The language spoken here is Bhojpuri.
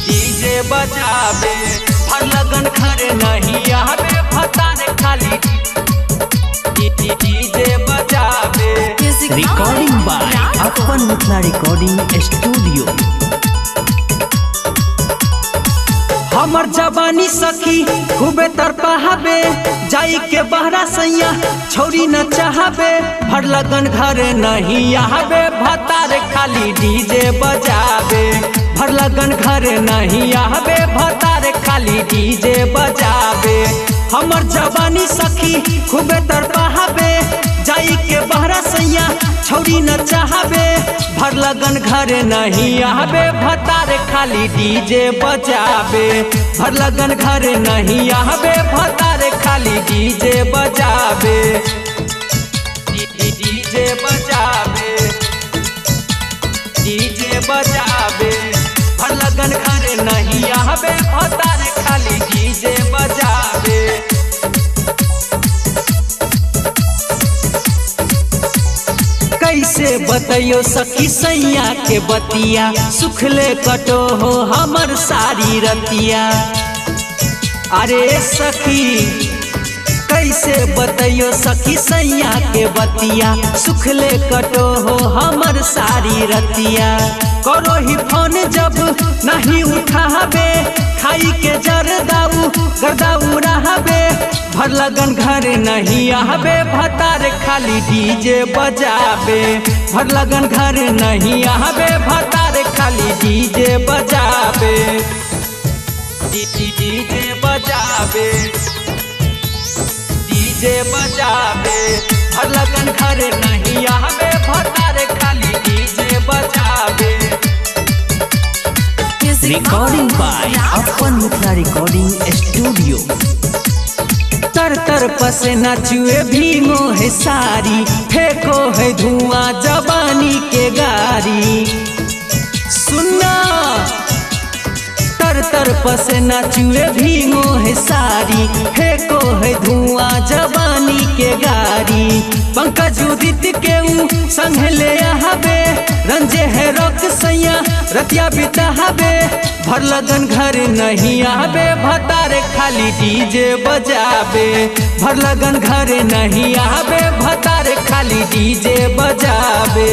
डीजे बजावे हर लगन घरे नहीं आवे भतार खाली डीजे बजावे। रिकॉर्डिंग बाय अपन मिथिला रिकॉर्डिंग स्टूडियो। हमर जवानी सखी खूबे तरपावे जाई के बहरा सैया छोरी न चाहबे भर लगन घरे नहीं आवे भतार खाली डीजे बजावे भर लगन घरे नहीं आवे भतार खाली डीजे बजावे। हमर जवानी सखी खूबे तरपावे जाई के बहरा सैया छोरी न चाहबे भर लगन घरे नहीं आवे भतार खाली डीजे बजावे भर लगन घरे नहीं आवे भतार खाली डीजे बजावे डीजे बजावे डीजे बजावे भर लगन घरे नहीं आवे भतार खाली डीजे बजावे। कैसे बतैयो सखी सैया के बतिया सुखले कटो हो हमर सारी रतिया। अरे सखी कैसे बतैयो सखी सैया के बतिया सुखले कटो हो हमर सारी रतिया। करो ही फोन जब नहीं उठावे खाई के जरदाऊ गर्दाऊ रहबे भर लगन घरे नहीं आवे भतार खाली डीजे बजावे भर लगन घरे नहीं आवे भतार खाली डीजे बजावे डीजे बजावे डीजे बजावे भर लगन घरे नहीं आवे भतार खाली डीजे बजावे। रिकॉर्डिंग बाय अपन मिथिला रिकॉर्डिंग स्टूडियो। तर तर पसीना चुए भीगो है सारी फेंको है धुआं जवानी के गारी। सुनना तर तर पसीना चुए भीगो है सारी फेंको है धुआं जवानी के गारी। पंकज उदित के संग ले आवे रंजे है रोक सैया रतिया बितावे भर लगन घरे नहीं आवे भतार खाली डीजे बजावे भर लगन घरे नहीं आवे भतार खाली डीजे बजावे।